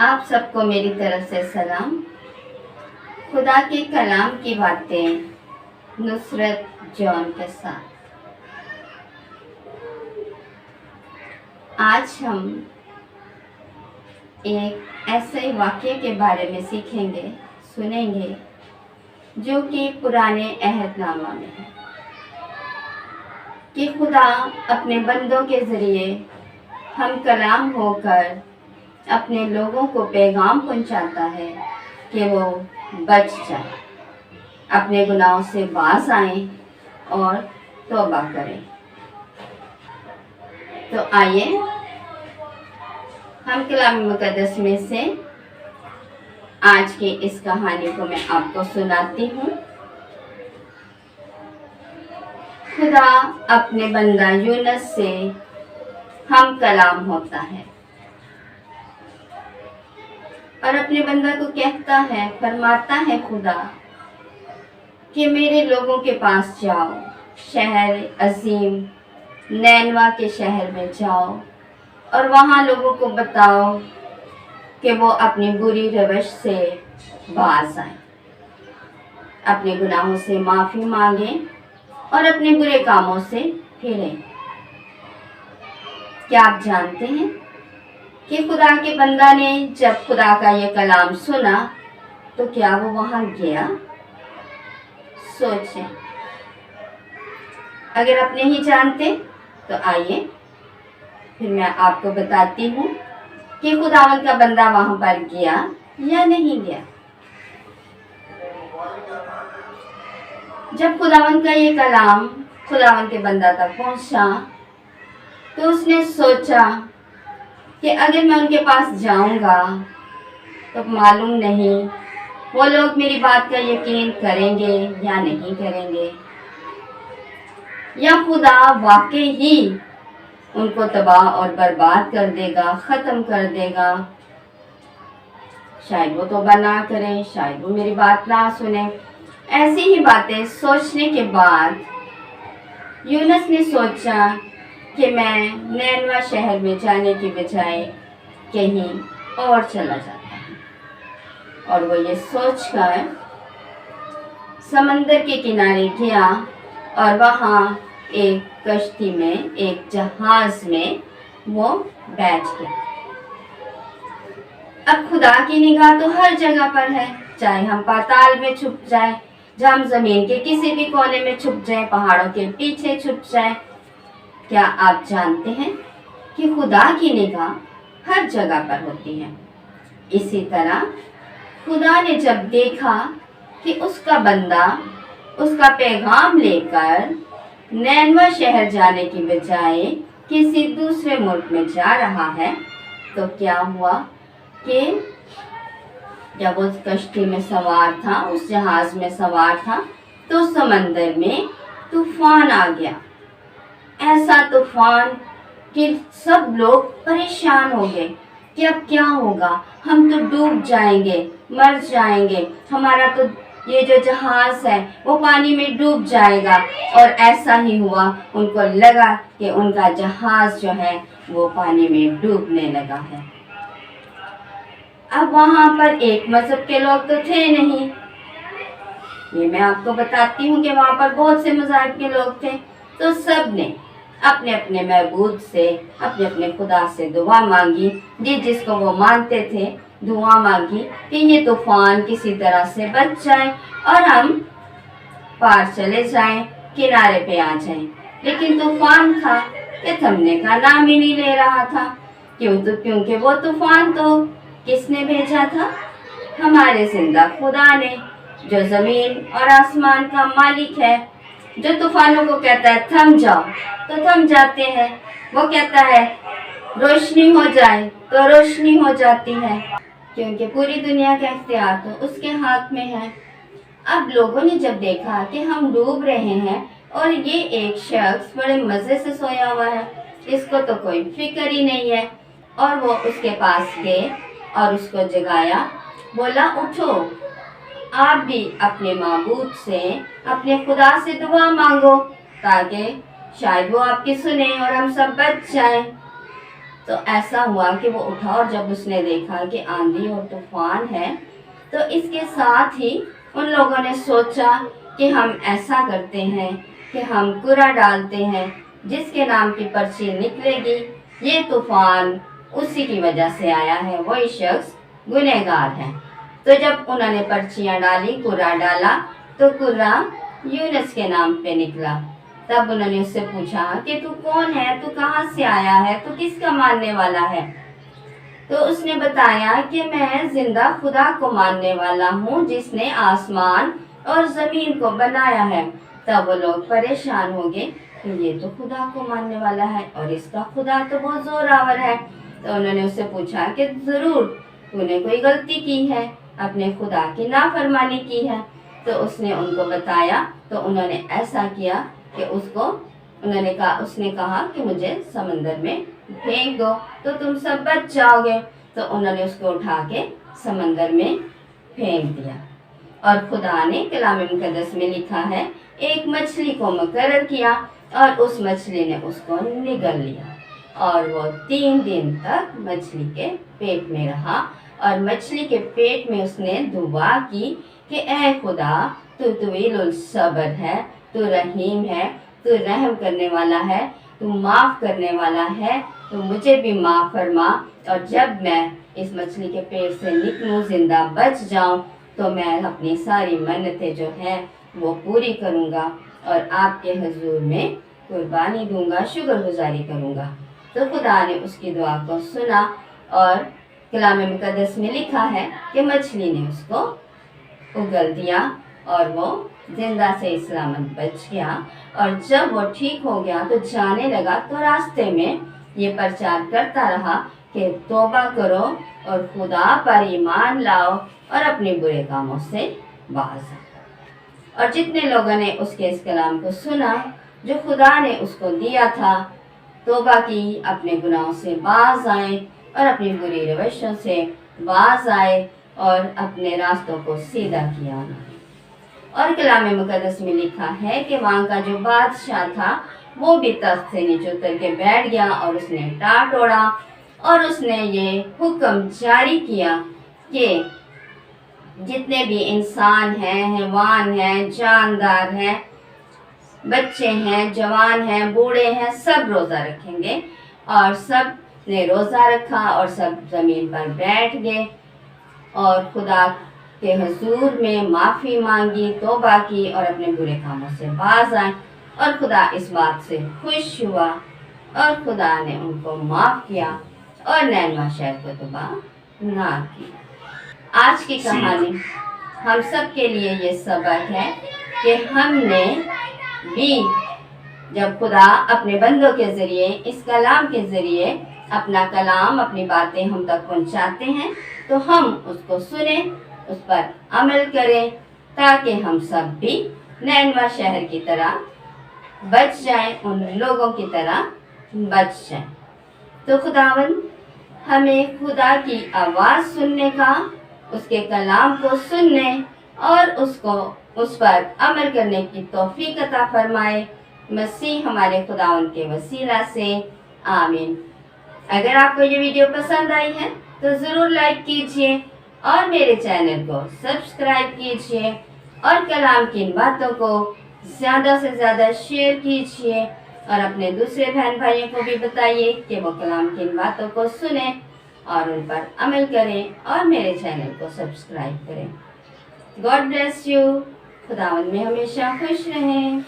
آپ سب کو میری طرف سے سلام۔ خدا کے کلام کی باتیں نصرت جون کے ساتھ۔ آج ہم ایک ایسے واقعے کے بارے میں سیکھیں گے، سنیں گے، جو کہ پرانے عہد نامہ میں ہے کہ خدا اپنے بندوں کے ذریعے ہم کلام ہو کر اپنے لوگوں کو پیغام پہنچاتا ہے کہ وہ بچ جائیں، اپنے گناہوں سے باز آئیں اور توبہ کریں۔ تو آئیے ہم کلام مقدس میں سے آج کی اس کہانی کو میں آپ کو سناتی ہوں۔ خدا اپنے بندہ یونس سے ہم کلام ہوتا ہے اور اپنے بندہ کو کہتا ہے، فرماتا ہے خدا کہ میرے لوگوں کے پاس جاؤ، شہر عظیم نینوا کے شہر میں جاؤ اور وہاں لوگوں کو بتاؤ کہ وہ اپنی بری روش سے باز آئیں، اپنے گناہوں سے معافی مانگیں اور اپنے برے کاموں سے پھریں۔ کیا آپ جانتے ہیں کہ خدا کے بندہ نے جب خدا کا یہ کلام سنا تو کیا وہ وہاں گیا؟ سوچیں۔ اگر آپ نہیں جانتے تو آئیے پھر میں آپ کو بتاتی ہوں کہ خداوند کا بندہ وہاں پر گیا یا نہیں گیا۔ جب خداوند کا یہ کلام خداوند کے بندہ تک پہنچا تو اس نے سوچا کہ اگر میں ان کے پاس جاؤں گا تو معلوم نہیں وہ لوگ میری بات کا یقین کریں گے یا نہیں کریں گے، یا خدا واقعی ہی ان کو تباہ اور برباد کر دے گا، ختم کر دے گا۔ شاید وہ توبہ نہ کریں، شاید وہ میری بات نہ سنیں۔ ایسی ہی باتیں سوچنے کے بعد یونس نے سوچا کہ میں نینوا شہر میں جانے کی بجائے کہیں اور چلا جاتا ہوں، اور وہ یہ سوچ کر سمندر کے کنارے گیا اور وہاں ایک کشتی میں، ایک جہاز میں وہ بیٹھ گیا۔ اب خدا کی نگاہ تو ہر جگہ پر ہے، چاہے ہم پاتال میں چھپ جائیں، جہاں ہم زمین کے کسی بھی کونے میں چھپ جائیں، پہاڑوں کے پیچھے چھپ جائیں۔ کیا آپ جانتے ہیں کہ خدا کی نگاہ ہر جگہ پر ہوتی ہے؟ اسی طرح خدا نے جب دیکھا کہ اس کا بندہ اس کا پیغام لے کر نینوا شہر جانے کی بجائے کسی دوسرے ملک میں جا رہا ہے تو کیا ہوا کہ جب اس کشتی میں سوار تھا، اس جہاز میں سوار تھا، تو سمندر میں طوفان آ گیا۔ ایسا طوفان کہ سب لوگ پریشان ہو گئے کہ اب کیا ہوگا، ہم تو ڈوب جائیں گے، مر جائیں گے، ہمارا تو یہ جو جہاز ہے وہ پانی میں ڈوب جائے گا۔ اور ایسا ہی ہوا، ان کو لگا کہ ان کا جہاز جو ہے وہ پانی میں ڈوبنے لگا ہے۔ اب وہاں پر ایک مذہب کے لوگ تو تھے نہیں، یہ میں آپ کو بتاتی ہوں کہ وہاں پر بہت سے مذاہب کے لوگ تھے، تو سب نے اپنے اپنے معبود سے، اپنے اپنے خدا سے دعا مانگی، جس کو وہ مانتے تھے دعا مانگی کہ یہ طوفان کسی طرح سے بچ جائے اور ہم پار چلے جائیں، کنارے پہ آ جائیں۔ لیکن طوفان تھا کہ تھمنے کا نام ہی نہیں لے رہا تھا، کیونکہ وہ طوفان تو کس نے بھیجا تھا؟ ہمارے زندہ خدا نے، جو زمین اور آسمان کا مالک ہے، جو طوفانوں کو کہتا ہے تھم جاؤ تو تھم جاتے ہیں، وہ کہتا ہے روشنی ہو جائے تو روشنی ہو جاتی ہے، کیونکہ پوری دنیا کا اختیار تو اس کے ہاتھ میں ہے۔ اب لوگوں نے جب دیکھا کہ ہم ڈوب رہے ہیں اور یہ ایک شخص بڑے مزے سے سویا ہوا ہے، اس کو تو کوئی فکر ہی نہیں ہے، اور وہ اس کے پاس گئے اور اس کو جگایا، بولا اٹھو، آپ بھی اپنے معبود سے، اپنے خدا سے دعا مانگو تاکہ شاید وہ آپ کی سنیں اور ہم سب بچ جائیں۔ تو ایسا ہوا کہ وہ اٹھا اور جب اس نے دیکھا کہ آندھی اور طوفان ہے تو اس کے ساتھ ہی ان لوگوں نے سوچا کہ ہم ایسا کرتے ہیں کہ ہم کوڑا ڈالتے ہیں، جس کے نام کی پرچی نکلے گی یہ طوفان اسی کی وجہ سے آیا ہے، وہی شخص گنہگار ہے۔ تو جب انہوں نے پرچیاں ڈالی، کوڑا ڈالا تو کوڑا یونس کے نام پہ نکلا۔ تب انہوں نے اس سے پوچھا کہ تو کون ہے، تو کہاں سے آیا ہے، تو کس کا ماننے والا ہے؟ تو اس نے بتایا کہ میں زندہ خدا کو ماننے والا ہوں جس نے آسمان اور زمین کو بنایا ہے۔ تب وہ لوگ پریشان ہو گئے کہ یہ تو خدا کو ماننے والا ہے اور اس کا خدا تو بہت زوراور ہے۔ تو انہوں نے اس سے پوچھا کہ ضرور تو نے کوئی غلطی کی ہے، اپنے خدا کی نافرمانی کی ہے۔ تو اس نے ان کو بتایا، تو انہوں نے ایسا کیا کہ اس نے کہا کہ مجھے سمندر میں پھینک دو تو تم سب بچ جاؤ گے۔ تو انہوں نے اس کو اٹھا کے سمندر میں پھینک دیا۔ اور خدا نے کلام مقدس میں لکھا ہے ایک مچھلی کو مقرر کیا اور اس مچھلی نے اس کو نگل لیا، اور وہ 3 دن تک مچھلی کے پیٹ میں رہا، اور مچھلی کے پیٹ میں اس نے دعا کی کہ اے خدا تو طویل الصبر ہے، تو رحیم ہے، تو رحم کرنے والا ہے، تو معاف کرنے والا ہے، تو مجھے بھی معاف فرما، اور جب میں اس مچھلی کے پیٹ سے نکلوں زندہ بچ جاؤں تو میں اپنی ساری منتیں جو ہیں وہ پوری کروں گا اور آپ کے حضور میں قربانی دوں گا، شکر گزاری کروں گا۔ تو خدا نے اس کی دعا کو سنا، اور کلام مقدس میں لکھا ہے کہ مچھلی نے اس کو اگل دیا اور وہ زندہ سے سلامت بچ گیا۔ اور جب وہ ٹھیک ہو گیا تو جانے لگا تو راستے میں یہ پرچار کرتا رہا کہ توبہ کرو اور خدا پر ایمان لاؤ اور اپنے برے کاموں سے باز آؤ۔ اور جتنے لوگوں نے اس کے اس کلام کو سنا جو خدا نے اس کو دیا تھا، توبہ کی، اپنے گناہوں سے باز آئے اور اپنی بری روشوں سے باز آئے اور اپنے راستوں کو سیدھا کیا۔ اور کلام مقدس میں لکھا ہے کہ وہاں کا جو بادشاہ تھا وہ بھی تخت سے نیچے اتر کے بیٹھ گیا، اور اس نے ٹاٹ اوڑا اور اس نے یہ حکم جاری کیا کہ جتنے بھی انسان ہیں، حیوان ہیں، جاندار ہیں، بچے ہیں، جوان ہیں، بوڑھے ہیں، سب روزہ رکھیں گے۔ اور سب نے روزہ رکھا اور سب زمین پر بیٹھ گئے اور خدا کے حضور میں معافی مانگی، توبہ کی اور اپنے برے کاموں سے باز آئے، اور خدا اس بات سے خوش ہوا اور خدا نے ان کو معاف کیا اور نینوا شہر کو تباہ نہ کیا۔ آج کی کہانی ہم سب کے لیے یہ سبق ہے کہ ہم نے بھی جب خدا اپنے بندوں کے ذریعے، اس کلام کے ذریعے اپنا کلام، اپنی باتیں ہم تک پہنچاتے ہیں تو ہم اس کو سنیں، اس پر عمل کریں، تاکہ ہم سب بھی نینوا شہر کی طرح بچ جائیں، ان لوگوں کی طرح بچ جائیں۔ تو خداوند ہمیں خدا کی آواز سننے کا، اس کے کلام کو سننے اور اس پر عمل کرنے کی توفیق عطا فرمائے، مسیح ہمارے خداوند کے وسیلہ سے، آمین۔ اگر آپ کو یہ ویڈیو پسند آئی ہے تو ضرور لائک کیجئے اور میرے چینل کو سبسکرائب کیجئے، اور کلام کی ان باتوں کو زیادہ سے زیادہ شیئر کیجئے، اور اپنے دوسرے بہن بھائیوں کو بھی بتائیے کہ وہ کلام کی ان باتوں کو سنیں اور ان پر عمل کریں اور میرے چینل کو سبسکرائب کریں۔ God bless you. خداوند میں ہمیشہ خوش رہیں۔